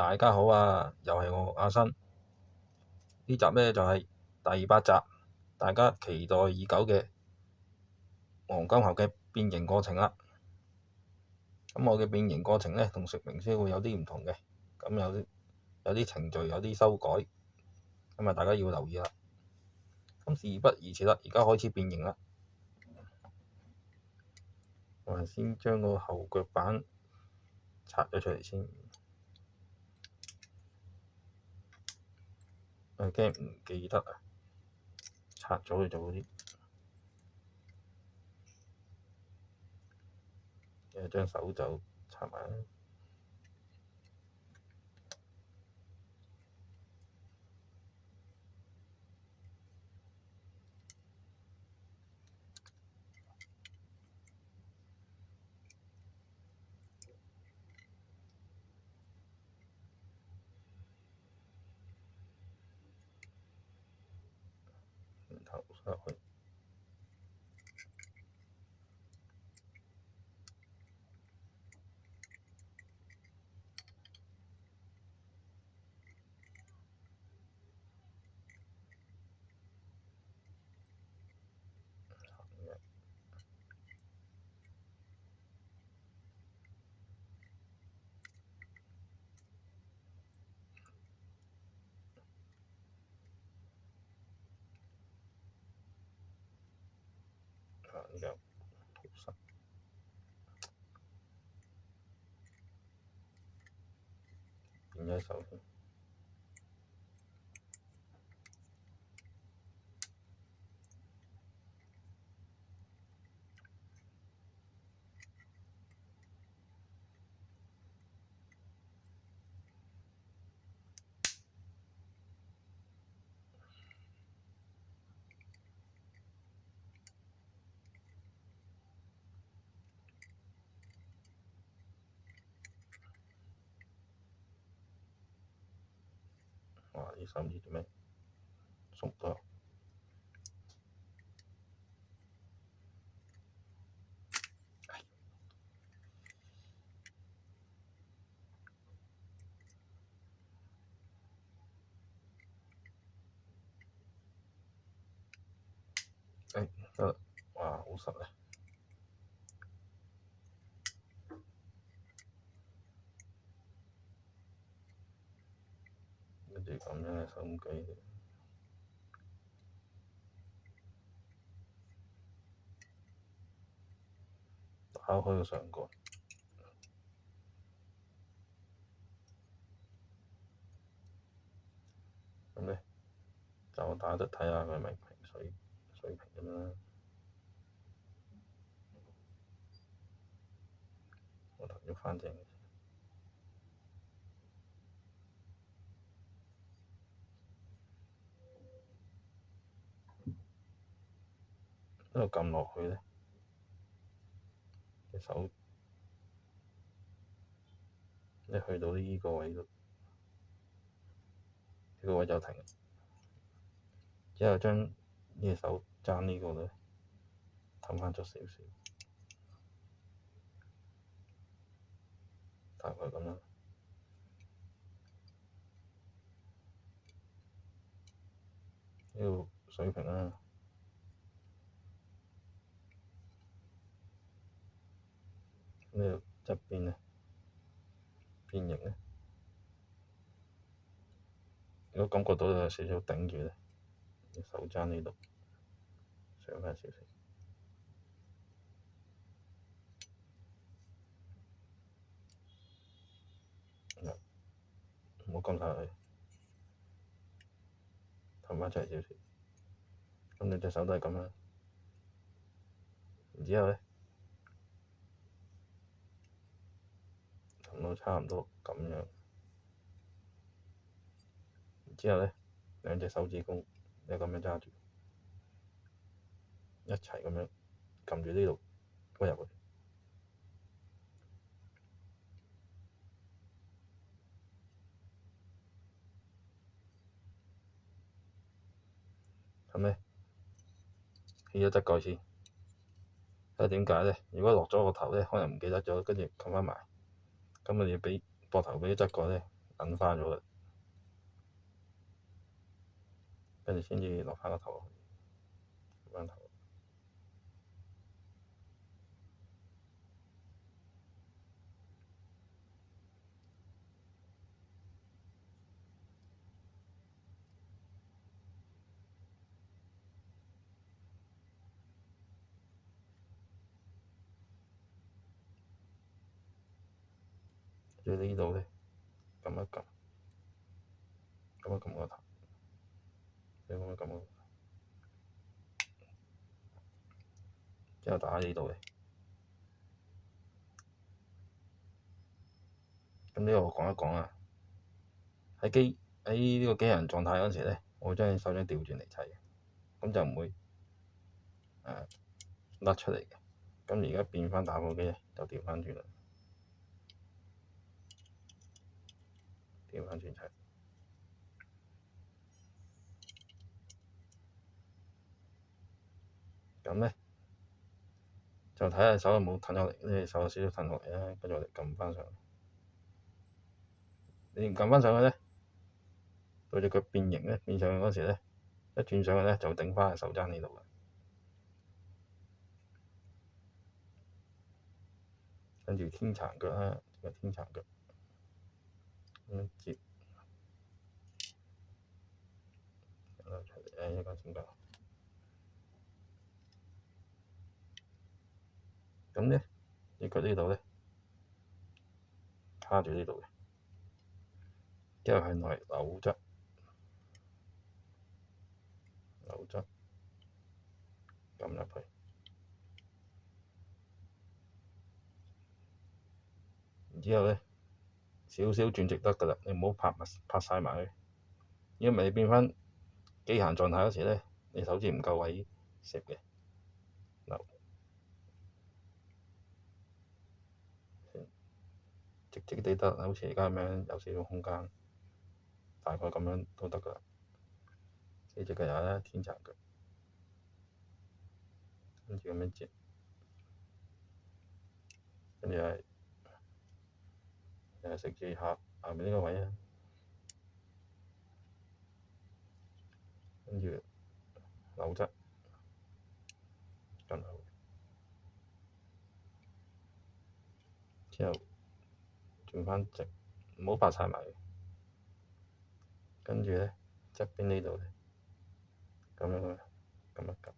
大家好啊，又係我阿新。呢集呢就係第8集，大家期待已久嘅黃金猴嘅變形過程啦。咁我嘅變形過程呢，同說明書會有啲唔同嘅，咁有啲程序有啲修改，咁啊大家要留意啦。咁事不宜遲啦，而家開始變形啦。我係先將個後腳板拆咗出嚟先，我驚唔記得啊，拆咗佢就嗰啲。有張手就拆埋啦。頭塞落去。然後塗實，變咗手先。哇！啲手指做咩鬆咗？得啦！哇，好實啊！跟住咁樣嘅手機，打開個上蓋，咁呢就打得睇下佢係咪水平咁樣啦。我頭要翻正。一路撳落去呢，隻手一去到呢個位度，呢個位就停。之後將呢隻手踭呢個呢，褪翻咗少少，大概咁樣。呢度水平啦。呢度側邊呢，變形呢，如果感覺到有少少頂住呢，手踭呢度上翻少少，唔好撳晒落去，褪翻出嚟少少。咁你隻手都係咁啦。然之後呢，褪到差唔多咁樣。然之後呢，兩隻手指公你咁樣揸住，一齊咁樣撳住呢度，屈入去。咁呢，起咗側蓋先。睇下點解呢？如果落咗個頭呢，可能唔記得咗，跟住冚翻埋。咁我哋要畀膊頭畀啲側蓋呢，等翻咗佢，跟住先至落翻個頭落去，落翻頭。跟住呢度咧，撳一撳，撳一撳個頭，你咁樣撳，之後打喺呢度嘅。咁呢個我講一講啊。喺呢個機械人狀態嗰時咧，我會將隻手掌調轉嚟砌嘅，咁就唔會甩出嚟嘅。咁而家變翻打火機咧，就調翻轉啦，調翻轉砌。咁咧就睇下手有冇褪落嚟，呢隻手有少少褪落嚟啦，跟住我哋撳翻上去。你唔撳翻上去咧，到隻腳變形咧，變上去嗰時咧，一轉上去咧就頂翻喺手踭呢度嘅。跟住天殘腳啦，個天殘腳咁樣接，一個點解？咁咧，隻腳呢度咧卡住呢度嘅，之後係攞嚟扭側，撳入去。然之後咧，少少轉直得㗎啦，你唔好拍晒埋佢，因為你變翻機械狀態嗰時咧，你手指唔夠位攝嘅。嗱，直直地得，好似而家咁樣有少少空間，大概咁樣都得㗎啦。呢隻腳又係天殘腳，跟住咁樣接，跟住係食住下面呢個位啊，跟住扭側，撳落之後轉翻直，唔好拍晒埋佢。跟住咧側邊呢度咧，咁樣撳一撳，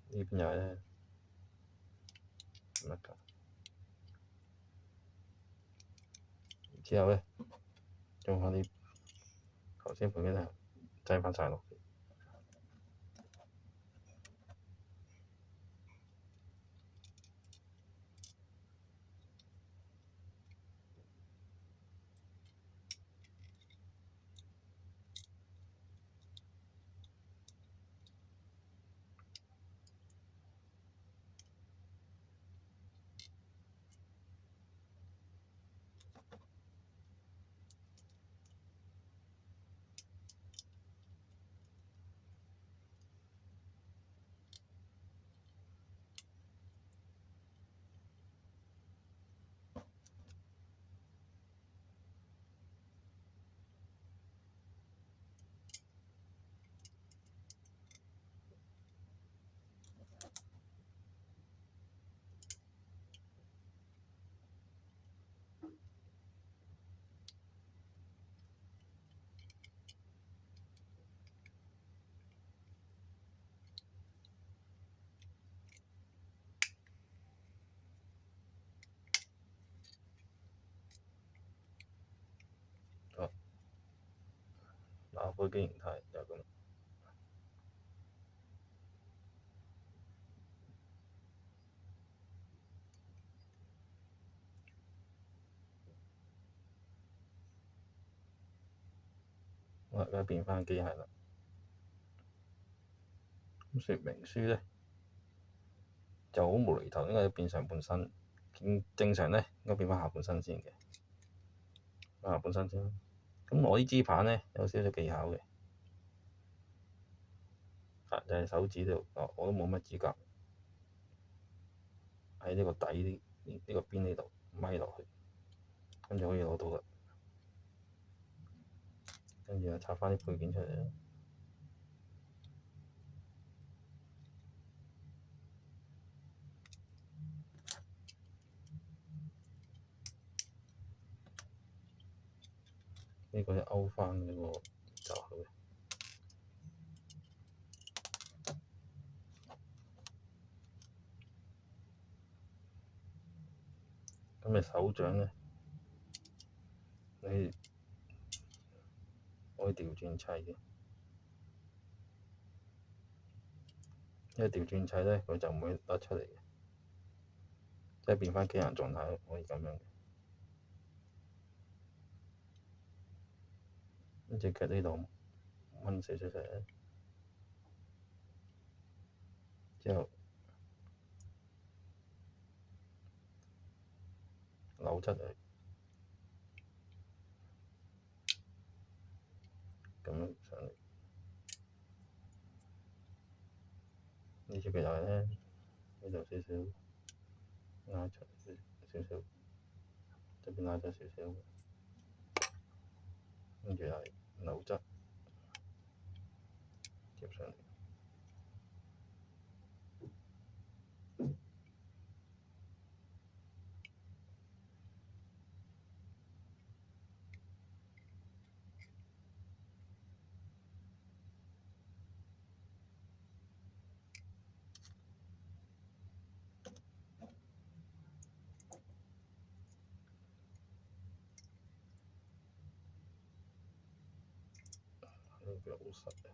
呢邊又係咧撳一撳，之後咧將翻啲頭先盤嘅咧擠翻晒落去。打火機形態就咁。我而家變翻機械啦。咁說明書咧就好無厘頭，應該變上半身。正常咧應該變翻下半身先嘅，下半身先。咁我呢支棒咧有少少技巧嘅，就係手指度，我都冇乜指甲喺呢個底呢個邊呢度咪落去，跟住可以攞到啦。跟住又拆翻啲配件出嚟啦。呢個就勾翻呢個就係咁你手掌咧，你可以調轉砌嘅，因為調轉砌咧，佢就唔會甩出嚟嘅，即係變翻機械人狀態可以咁樣嘅。跟住腳呢度掹少少出嚟，之後扭側佢，咁樣上嚟。呢隻腳又係咧，呢度少少拉出少少，側邊拉咗少少，跟住係扭側貼上嚟。呢個好實嘅。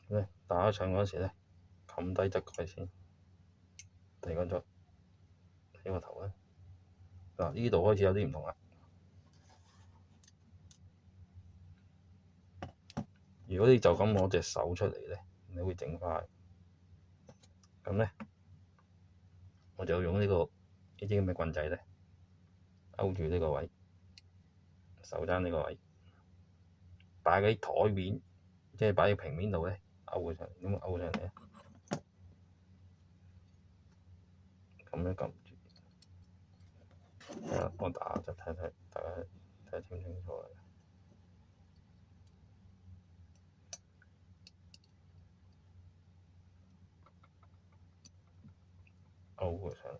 咧打上嗰時咧，冚低側蓋先，第二個咗起個頭咧。嗱，呢度開始有啲唔同啦。如果你就咁攞隻手出嚟咧，你會整快。咁咧，我就用呢啲咁嘅棍仔咧，勾住呢個位，手踭呢個位，擺喺台面，即係擺喺平面度咧，勾佢上嚟，咁勾上嚟咧，咁樣撳住。係啦，我打就睇睇，大家睇得清唔清楚啊？勾佢上嚟。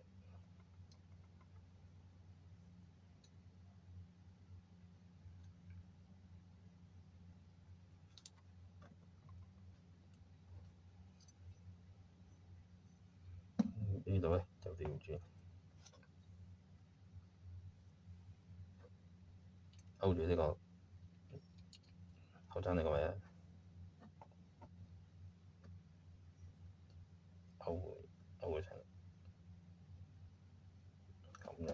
呢度咧就調轉，勾住呢個後踭呢個位啊，勾佢上嚟，咁樣。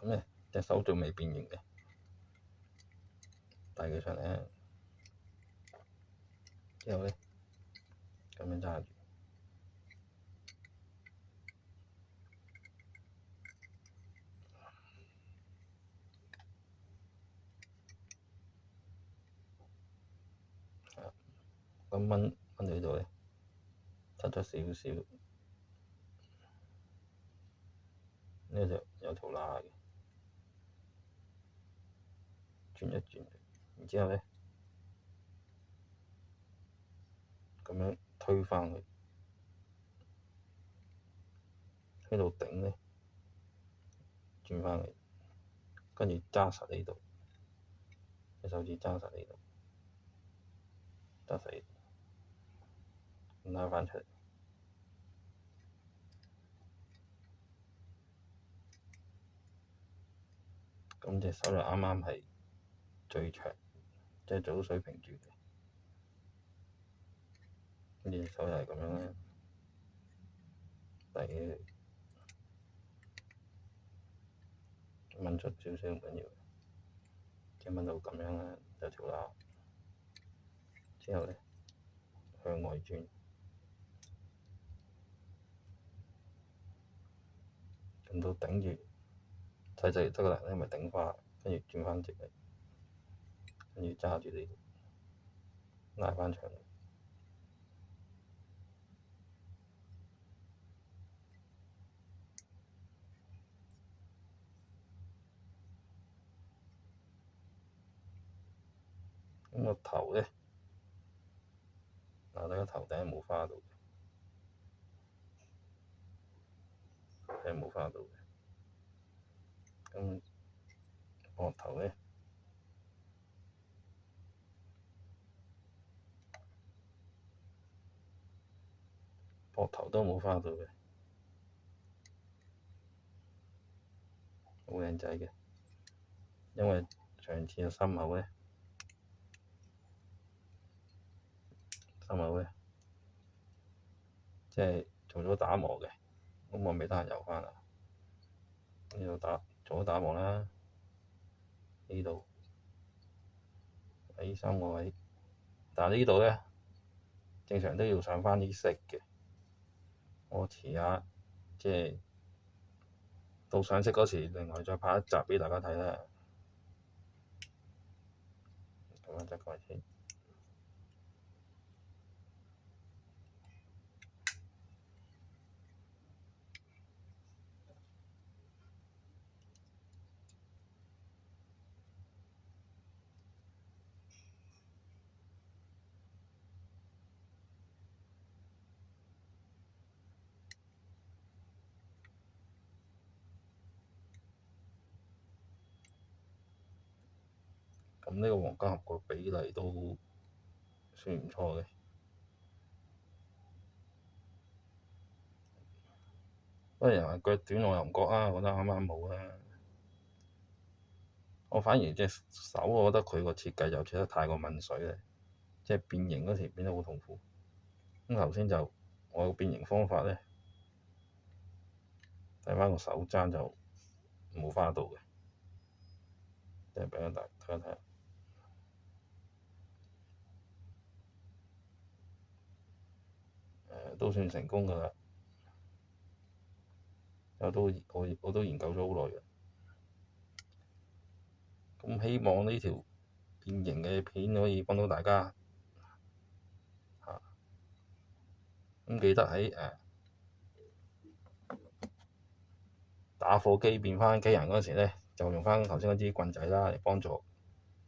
咁咧隻手仲未變形嘅，帶佢上嚟咧，之後咧咁樣揸住，咁掹到呢度咧，出咗少少，呢度有條罅嘅，轉一轉，然之後咧咁樣推返去，推到頂咧，轉返嚟，跟住揸實呢度，隻手指揸實呢度，揸實呢度，拉返出嚟。咁隻手就啱啱係最長，即係做到水平住嘅。跟住隻手又係咁樣啦，遞起佢，掹出少少唔緊要，即係掹到咁樣啦，有條罅。之後咧向外轉，咁到頂住細細得啦，你咪頂花，跟住轉返直嚟，跟住揸住呢度，拉返長。咁個頭咧，嗱，你個頭頂冇花到嘅，係冇花到嘅。咁膊頭咧，膊頭都冇花到嘅，好靚仔嘅。因為上次嘅心口咧，即係做咗打磨嘅，咁我未得閒油返啦。呢度做咗打磨啦，呢度喺3個位，但係呢度咧正常都要上返啲色嘅。我遲下即係到上色嗰時，另外再拍一集畀大家睇啦。咁樣執過先。咁呢個黃金盒個比例都算唔錯嘅。不過人話腳短，我又唔覺啊，我覺得啱啱好啊。我反而隻手，我覺得佢個設計就切得太過濛水啦，即係變形嗰時變得好痛苦。咁頭先就我個變形方法咧，睇返個手踭就冇花到嘅，即係畀大家睇下。都算成功㗎啦，我都研究咗好耐嘅。咁希望呢條變形嘅片可以幫到大家嚇。咁記得喺打火機變返機人嗰時咧，就用返頭先嗰支棍仔啦，嚟幫助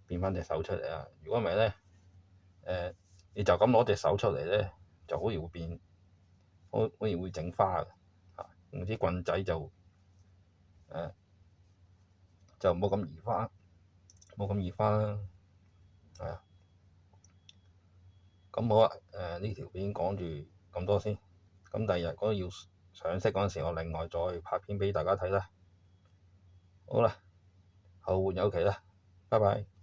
變返隻手出嚟啊！如果唔係咧，你就咁攞隻手出嚟咧，就好易會變，好易會整花嘅嚇。用支棍仔就冇咁易花，冇咁易花啦，係啊。咁好啊，呢條片講住咁多先。咁第二日嗰要上色嗰陣時，我另外再拍片畀大家睇啦。好啦，後會有期啦，拜拜。